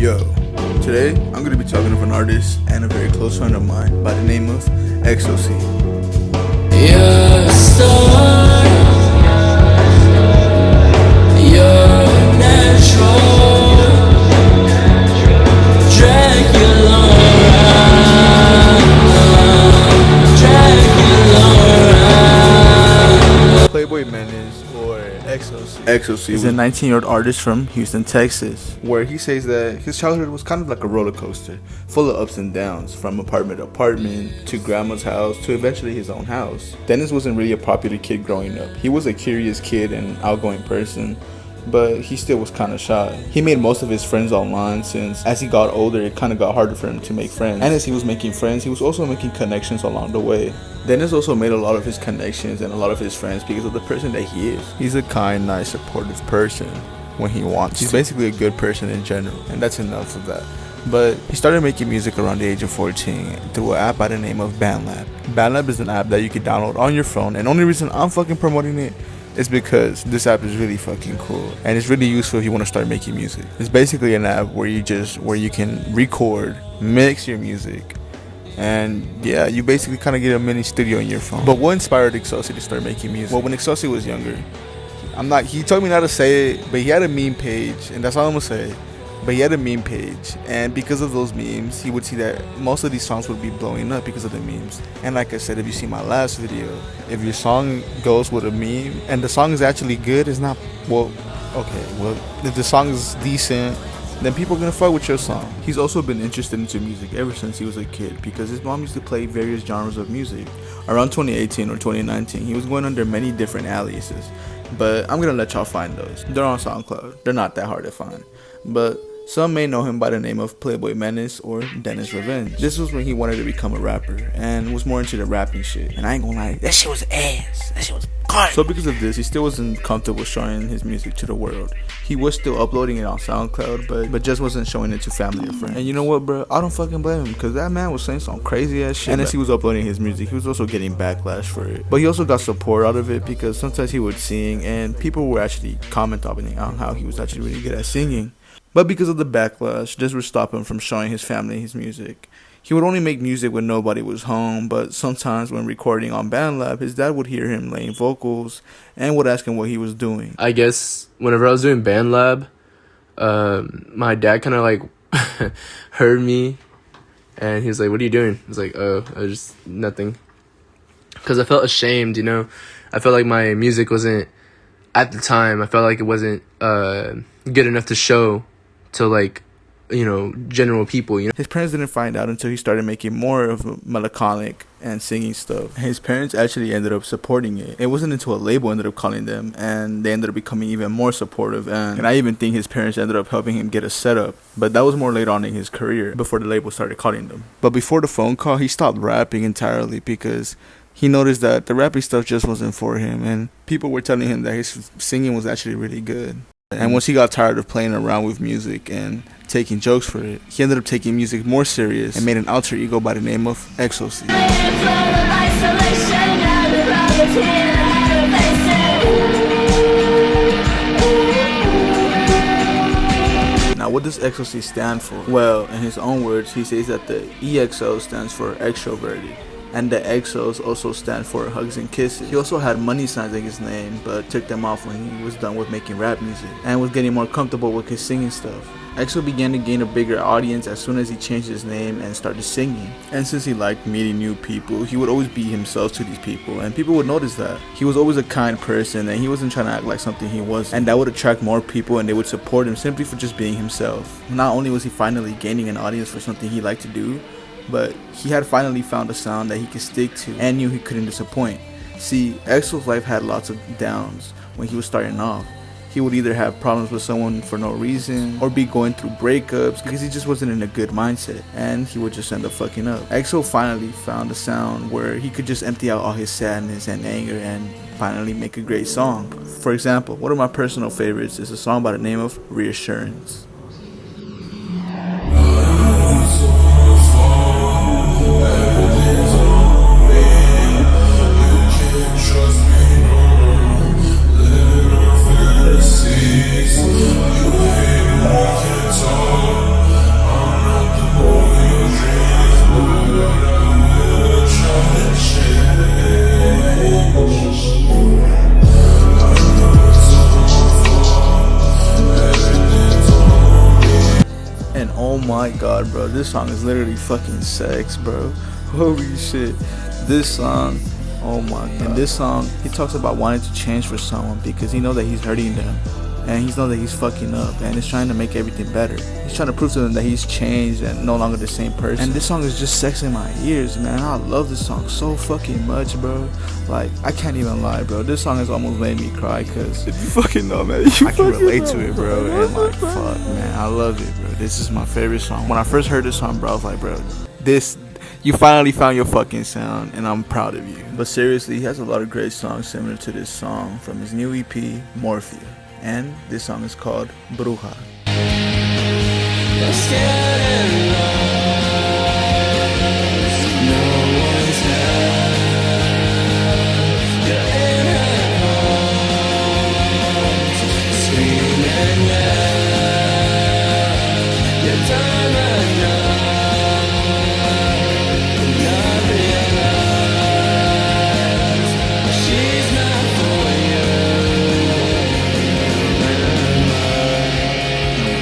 Yo, today I'm going to be talking of an artist and a very close friend of mine by the name of Exossi. You're a star, you're natural, Dracula, Playboy Menace, or Exossi is a 19-year-old artist from Houston, Texas, where he says that his childhood was kind of like a roller coaster, full of ups and downs, from apartment to apartment, to grandma's house, to eventually his own house. Dennis wasn't really a popular kid growing up. He was a curious kid and outgoing person, but he still was kind of shy. He made most of his friends online, since as he got older it kind of got harder for him to make friends, and as he was making friends he was also making connections along the way. Dennis also made a lot of his connections and a lot of his friends because of the person that he is. He's a kind, nice, supportive person when he wants. He's basically a good person in general, and that's enough of that. But he started making music around the age of 14 through an app by the name of BandLab. BandLab is an app that you can download on your phone, and the only reason I'm fucking promoting it is because this app is really fucking cool and it's really useful if you want to start making music. It's basically an app where you can record, mix your music, and yeah, you basically kind of get a mini studio in your phone. But what inspired Exossi to start making music? Well, when Exossi was younger, he told me not to say it, but he had a meme page, and that's all I'm gonna say. But he had a meme page, and because of those memes, he would see that most of these songs would be blowing up because of the memes. And like I said, if you see my last video, if your song goes with a meme and the song is actually good, it's not, if the song is decent, then people are gonna fuck with your song. He's also been interested into music ever since he was a kid because his mom used to play various genres of music. Around 2018 or 2019, he was going under many different aliases, but I'm gonna let y'all find those. They're on SoundCloud. They're not that hard to find, but some may know him by the name of Playboy Menace or Dennis Revenge. This was when he wanted to become a rapper and was more into the rapping shit. And I ain't gonna lie, that shit was ass. That shit was hard. So because of this, he still wasn't comfortable showing his music to the world. He was still uploading it on SoundCloud, but just wasn't showing it to family or friends. And you know what, bro? I don't fucking blame him, because that man was saying some crazy ass shit. And as he was uploading his music, he was also getting backlash for it. But he also got support out of it, because sometimes he would sing and people were actually commenting on how he was actually really good at singing. But because of the backlash, this would stop him from showing his family his music. He would only make music when nobody was home, but sometimes when recording on BandLab, his dad would hear him laying vocals and would ask him what he was doing. I guess whenever I was doing BandLab, my dad kind of like heard me, and he was like, "What are you doing?" I was like, "Oh, I just nothing," because I felt ashamed, you know. I felt like my music wasn't, at the time, I felt like it wasn't good enough to show to, like, you know, general people, you know. His parents didn't find out until he started making more of melancholic and singing stuff. His parents actually ended up supporting it. It wasn't until a label ended up calling them, and they ended up becoming even more supportive, and I even think his parents ended up helping him get a setup. But that was more later on in his career, before the label started calling them. But before the phone call, he stopped rapping entirely because he noticed that the rapping stuff just wasn't for him, and people were telling him that his singing was actually really good. And once he got tired of playing around with music and taking jokes for it, he ended up taking music more serious and made an alter ego by the name of Exossi. Now, what does Exossi stand for? Well, in his own words, he says that the EXO stands for extroverted, and the Exos also stand for hugs and kisses. He also had money signs in his name, but took them off when he was done with making rap music and was getting more comfortable with his singing stuff. EXO began to gain a bigger audience as soon as he changed his name and started singing. And since he liked meeting new people, he would always be himself to these people, and people would notice that. He was always a kind person, and he wasn't trying to act like something he wasn't. And that would attract more people, and they would support him simply for just being himself. Not only was he finally gaining an audience for something he liked to do, but he had finally found a sound that he could stick to and knew he couldn't disappoint. See, EXO's life had lots of downs when he was starting off. He would either have problems with someone for no reason, or be going through breakups because he just wasn't in a good mindset, and he would just end up fucking up. EXO finally found a sound where he could just empty out all his sadness and anger and finally make a great song. For example, one of my personal favorites is a song by the name of Reassurance. Oh my god, bro. This song is literally fucking sex, bro. Holy shit. This song, oh my god. In this song, he talks about wanting to change for someone because he knows that he's hurting them. And he knows that he's fucking up and he's trying to make everything better. He's trying to prove to them that he's changed and no longer the same person. And this song is just sex in my ears, man. I love this song so fucking much, bro. Like, I can't even lie, bro. This song has almost made me cry because if you fucking know, man, I can relate to it, bro. And like, fuck, man, I love it, bro. This is my favorite song. When I first heard this song, bro, I was like, bro, you finally found your fucking sound, and I'm proud of you. But seriously, he has a lot of great songs similar to this song from his new EP, Morphia. And this song is called Bruja.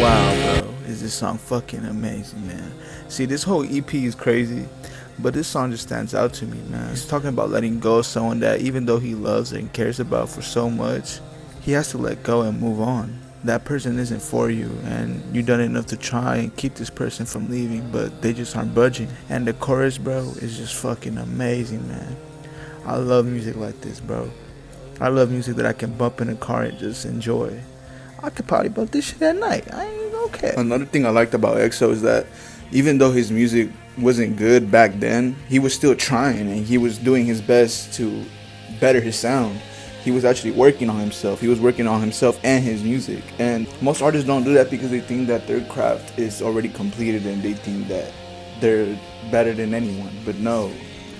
Wow, bro, is this song fucking amazing, man. See, this whole EP is crazy, but this song just stands out to me, man. He's talking about letting go of someone that even though he loves and cares about for so much, he has to let go and move on. That person isn't for you, and you've done enough to try and keep this person from leaving, but they just aren't budging. And the chorus, bro, is just fucking amazing, man. I love music like this, bro. I love music that I can bump in the car and just enjoy. I could probably bump this shit at night. I ain't okay. Another thing I liked about EXO is that even though his music wasn't good back then, he was still trying and he was doing his best to better his sound. He was actually working on himself. He was working on himself and his music. And most artists don't do that because they think that their craft is already completed and they think that they're better than anyone. But no,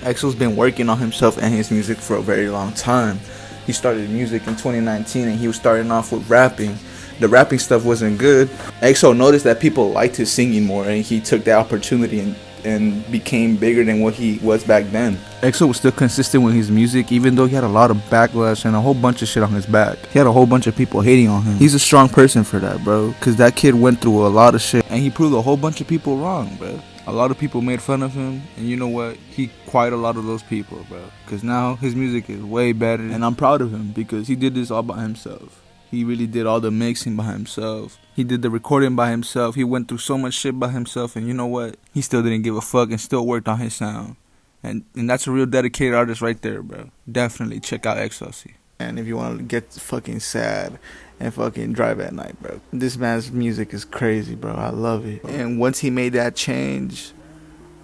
EXO's been working on himself and his music for a very long time. He started music in 2019 and he was starting off with rapping. The rapping stuff wasn't good. EXO noticed that people liked his singing more and he took that opportunity and became bigger than what he was back then. EXO was still consistent with his music even though he had a lot of backlash and a whole bunch of shit on his back. He had a whole bunch of people hating on him. He's a strong person for that, bro, because that kid went through a lot of shit and he proved a whole bunch of people wrong, bro. A lot of people made fun of him, and you know what? He quieted a lot of those people, bro. Because now his music is way better, and I'm proud of him because he did this all by himself. He really did all the mixing by himself. He did the recording by himself. He went through so much shit by himself, and you know what? He still didn't give a fuck and still worked on his sound. And that's a real dedicated artist right there, bro. Definitely check out Exossi. And if you want to get fucking sad and fucking drive at night, bro, this man's music is crazy, bro. I love it. And once he made that change,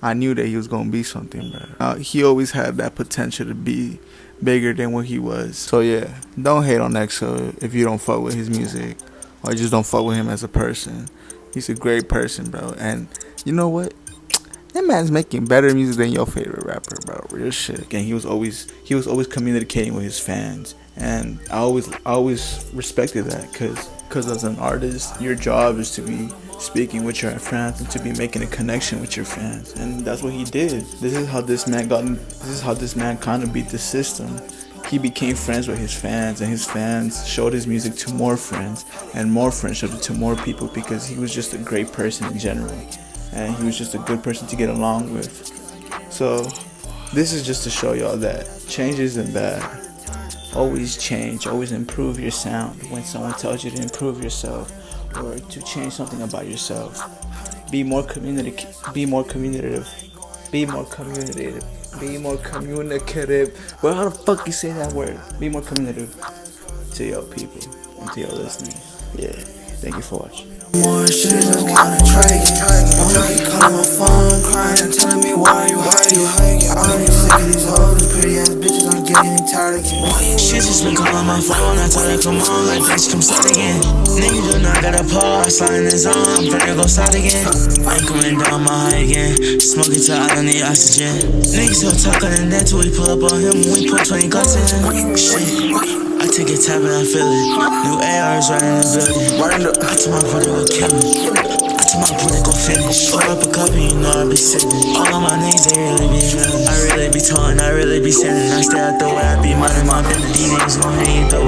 I knew that he was gonna be something, bro. He always had that potential to be bigger than what he was. So yeah, don't hate on EXO if you don't fuck with his music or just don't fuck with him as a person. He's a great person, bro. And you know what? That man's making better music than your favorite rapper, bro. Real shit. And he was always communicating with his fans. And I always respected that because as an artist, your job is to be speaking with your fans and to be making a connection with your fans. And that's what he did. This is how this man kind of beat the system. He became friends with his fans, and his fans showed his music to more friends, and more friends showed it to more people because he was just a great person in general. And he was just a good person to get along with. So this is just to show y'all that change isn't bad. Always change, always improve your sound. When someone tells you to improve yourself or to change something about yourself, be more communicative. Well, how the fuck you say that word? Be more communicative to your people and to your listeners. Yeah, thank you for watching. More shit, I wanna try it. Why you call my phone, crying, telling me why you hiking? I'm sick of these hoes, these pretty ass bitches, I'm getting tired again. She just been calling my phone, I told her come on, like bitch, come start again. Nigga do not got a pause, sliding his arm, I'm finna go start again. I'm coming down my high again, smoking till I don't need oxygen. Niggas so talking and that till we pull up on him when we put 20 guns in him. Shit. I take a tap and I feel it. New ARs right in the building. I told my brother we'll kill it. I told my brother go finish. Pour up a cup and you know I be sipping. All of my niggas, they really be feeling. I really be towing, I really be sending. I stay out the way, I be minding my business. These niggas gon' hate the